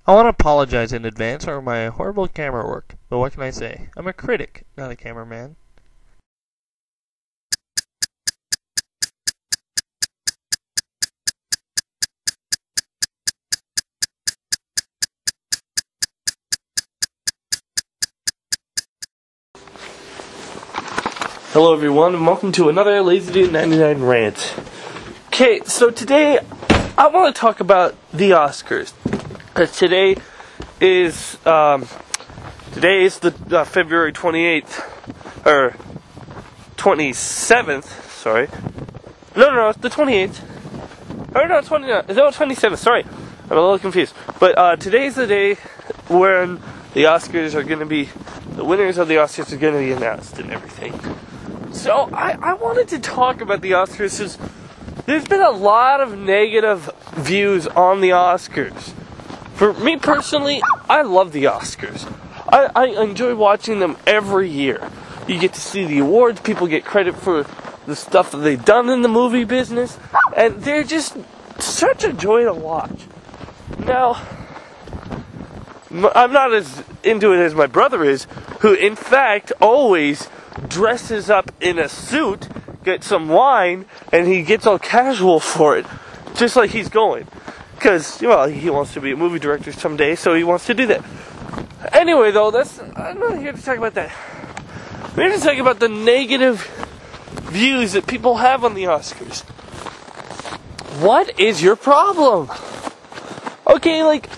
I want to apologize in advance for my horrible camera work, but what can I say? I'm a critic, not a cameraman. Hello everyone, and welcome to another Lazy Dude 99 Rant. Okay, so today I want to talk about the Oscars. Because today is the February 28th, or 27th, sorry. No, it's the 28th. Or no, 29th, no, 27th, sorry. I'm a little confused. But today's the day when the Oscars are going to be, the winners of the Oscars are going to be announced and everything. So I wanted to talk about the Oscars because there's been a lot of negative views on the Oscars. For me personally, I love the Oscars. I enjoy watching them every year. You get to see the awards, people get credit for the stuff that they've done in the movie business, and they're just such a joy to watch. Now, I'm not as into it as my brother is, who in fact always dresses up in a suit, gets some wine, and he gets all casual for it, just like he's going. Because, well, he wants to be a movie director someday, so he wants to do that. Anyway, though, I'm not here to talk about that. I'm here to talk about the negative views that people have on the Oscars. What is your problem? Okay, like,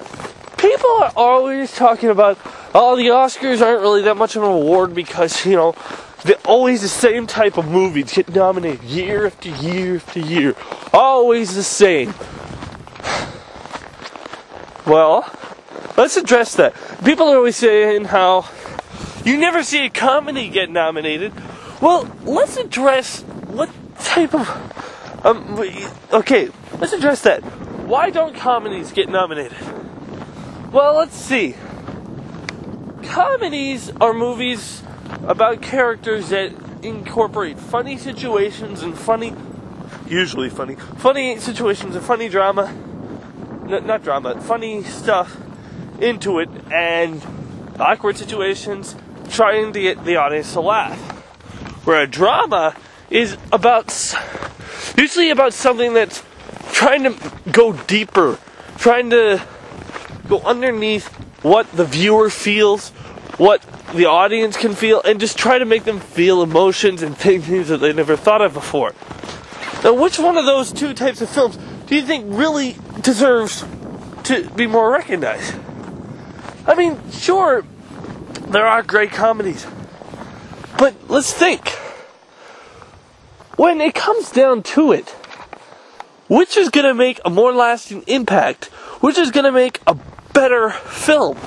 people are always talking about, oh, the Oscars aren't really that much of an award because, you know, they're always the same type of movies get nominated year after year after year. Always the same. Well, let's address that. People are always saying how you never see a comedy get nominated. Well, let's address what type of... okay, let's address that. Why don't comedies get nominated? Well, let's see. Comedies are movies about characters that incorporate funny situations and funny situations and funny drama. Not drama, funny stuff into it, and awkward situations, trying to get the audience to laugh. Where a drama is usually about something that's trying to go deeper, trying to go underneath what the viewer feels, what the audience can feel, and just try to make them feel emotions and things that they never thought of before. Now, which one of those two types of films do you think really deserves to be more recognized? I mean, sure, there are great comedies, but let's think. When it comes down to it, which is going to make a more lasting impact? Which is going to make a better film?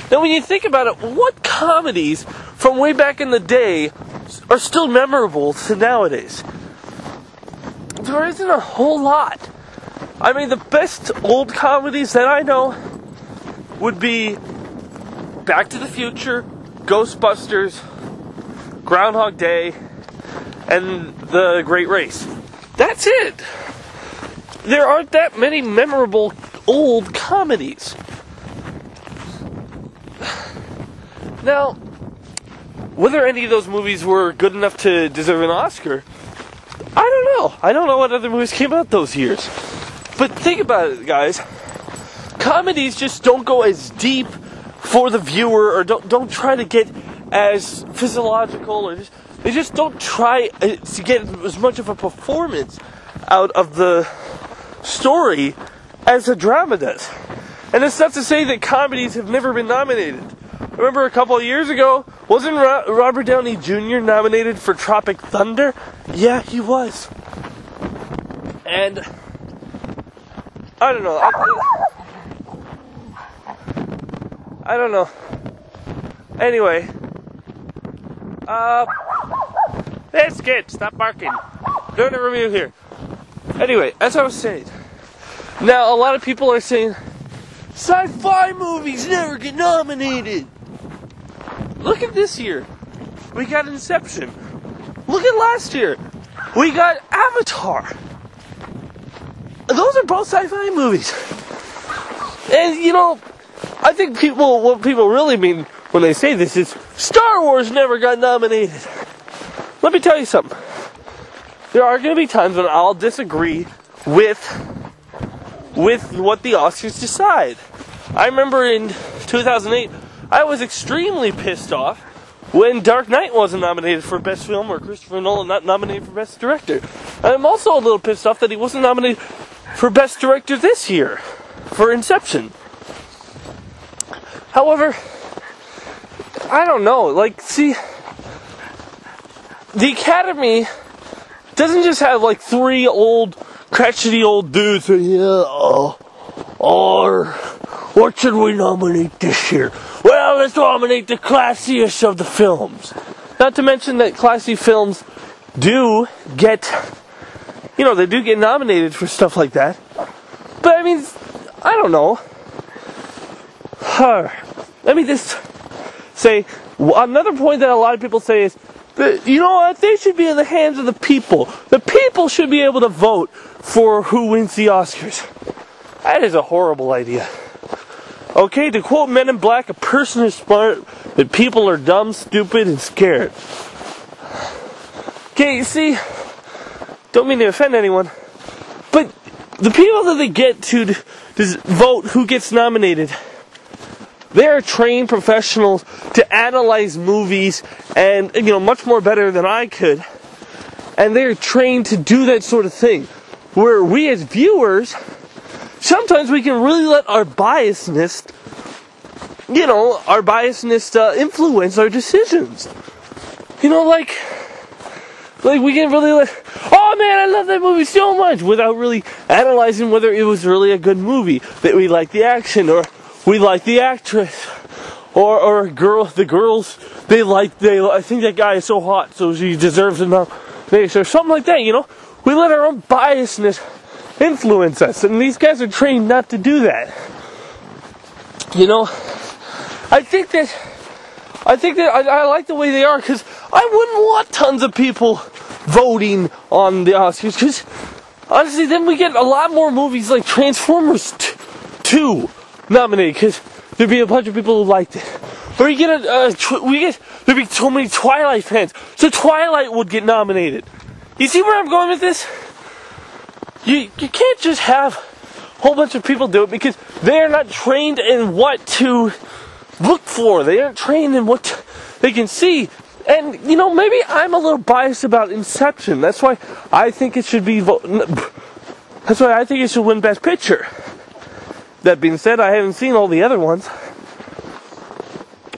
Now, when you think about it, what comedies from way back in the day are still memorable to nowadays? There isn't a whole lot. I mean, the best old comedies that I know would be Back to the Future, Ghostbusters, Groundhog Day, and The Great Race. That's it. There aren't that many memorable old comedies. Now, whether any of those movies were good enough to deserve an Oscar, I don't know. I don't know what other movies came out those years. But think about it, guys. Comedies just don't go as deep for the viewer, or don't try to get as physiological, or they just don't try to get as much of a performance out of the story as a drama does. And it's not to say that comedies have never been nominated. Remember a couple of years ago, wasn't Robert Downey Jr. nominated for Tropic Thunder? Yeah, he was. And I don't know. I don't know. Anyway, that's good. Stop barking. Doing a review here. Anyway, as I was saying, now a lot of people are saying sci-fi movies never get nominated. Look at this year. We got Inception. Look at last year. We got Avatar. Those are both sci-fi movies. And, you know, I think what people really mean when they say this is Star Wars never got nominated. Let me tell you something. There are going to be times when I'll disagree with what the Oscars decide. I remember in 2008, I was extremely pissed off when Dark Knight wasn't nominated for Best Film or Christopher Nolan not nominated for Best Director. And I'm also a little pissed off that he wasn't nominated for Best Director this year for Inception. However, I don't know. Like, see, the Academy doesn't just have like three old, crotchety old dudes saying, or what should we nominate this year? Well, let's nominate the classiest of the films. Not to mention that classy films do get, they do get nominated for stuff like that. But I mean, I don't know. Let me just say, another point that a lot of people say is, that, you know what, they should be in the hands of the people. The people should be able to vote for who wins the Oscars. That is a horrible idea. Okay, to quote Men in Black, a person is smart, but people are dumb, stupid, and scared. Okay, you see, don't mean to offend anyone, but the people that they get to vote who gets nominated, they're trained professionals to analyze movies and, much more better than I could. And they're trained to do that sort of thing. Where we as viewers, sometimes we can really let our biasness, influence our decisions. Like we can really oh man, I love that movie so much, without really analyzing whether it was really a good movie, that we like the action, or we like the actress, or the girls, I think that guy is so hot, so she deserves a nomination, or something like that, We let our own biasness influence us, and these guys are trained not to do that. I think that I like the way they are, because I wouldn't want tons of people voting on the Oscars, because honestly, then we get a lot more movies like Transformers 2 nominated, because there'd be a bunch of people who liked it. Or you get there'd be so many Twilight fans, so Twilight would get nominated. You see where I'm going with this? You can't just have a whole bunch of people do it, because they're not trained in what to look for. They aren't trained in what they can see. And, maybe I'm a little biased about Inception. That's why I think it should be that's why I think it should win Best Picture. That being said, I haven't seen all the other ones.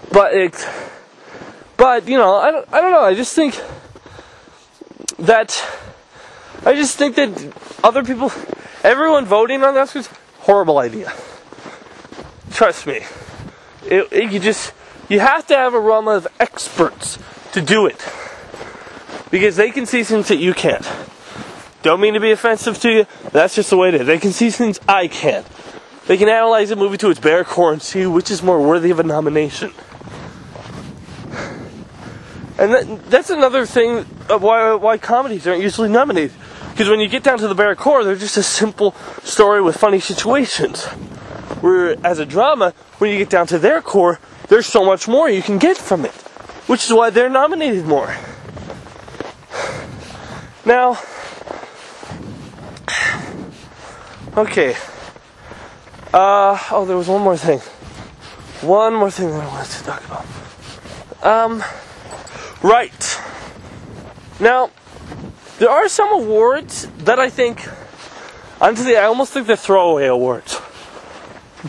But I don't know. I just think that other people, everyone voting on the Oscars, horrible idea. Trust me. You have to have a realm of experts to do it, because they can see things that you can't. Don't mean to be offensive to you. That's just the way it is. They can see things I can't. They can analyze a movie to its bare core and see which is more worthy of a nomination. And that's another thing of why comedies aren't usually nominated. Because when you get down to the bare core, they're just a simple story with funny situations. Where, as a drama, when you get down to their core, there's so much more you can get from it. Which is why they're nominated more. Now, okay. There was one more thing. One more thing that I wanted to talk about. Right. Now, there are some awards that I think, honestly, I almost think they're throwaway awards.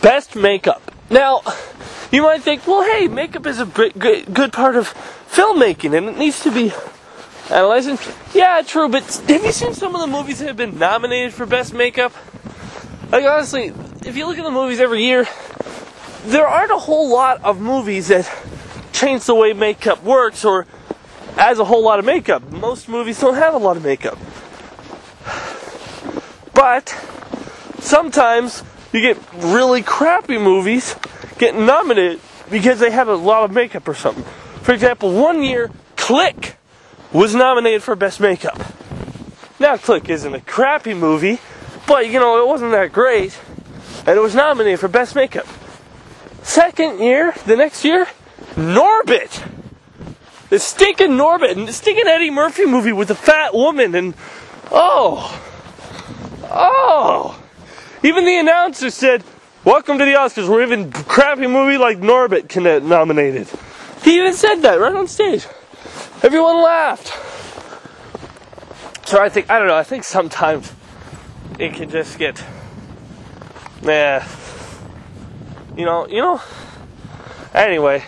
Best makeup. Now, you might think, well, hey, makeup is a good part of filmmaking, and it needs to be analyzed. Yeah, true, but have you seen some of the movies that have been nominated for Best Makeup? Like, honestly, if you look at the movies every year, there aren't a whole lot of movies that change the way makeup works, or as a whole lot of makeup. Most movies don't have a lot of makeup. But sometimes you get really crappy movies getting nominated because they have a lot of makeup or something. For example, one year, Click was nominated for Best Makeup. Now, Click isn't a crappy movie, but, it wasn't that great, and it was nominated for Best Makeup. Second year, the next year, Norbit. The stinking Norbit and the stinking Eddie Murphy movie with the fat woman and even the announcer said, "Welcome to the Oscars. We're even crappy movie like Norbit can get nominated." He even said that right on stage. Everyone laughed. So I think sometimes it can just get, anyway.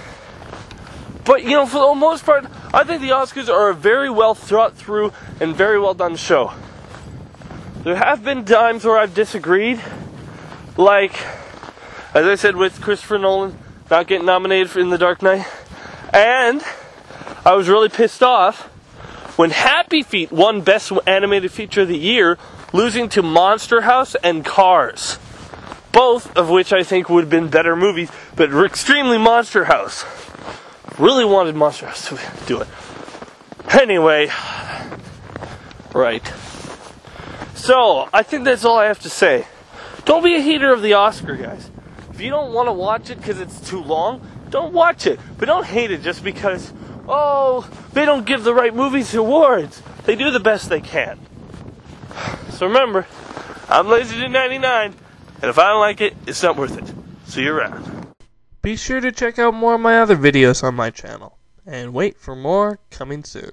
But, for the most part, I think the Oscars are a very well thought through and very well done show. There have been times where I've disagreed, like, as I said, with Christopher Nolan not getting nominated for In the Dark Knight. And I was really pissed off when Happy Feet won Best Animated Feature of the Year, losing to Monster House and Cars. Both of which I think would have been better movies, but extremely Monster House. Really wanted Monster House to do it. Anyway, right. So, I think that's all I have to say. Don't be a hater of the Oscar, guys. If you don't want to watch it because it's too long, don't watch it. But don't hate it just because, they don't give the right movies awards. They do the best they can. So remember, I'm LazyDude99, and if I don't like it, it's not worth it. See you around. Be sure to check out more of my other videos on my channel, and wait for more coming soon.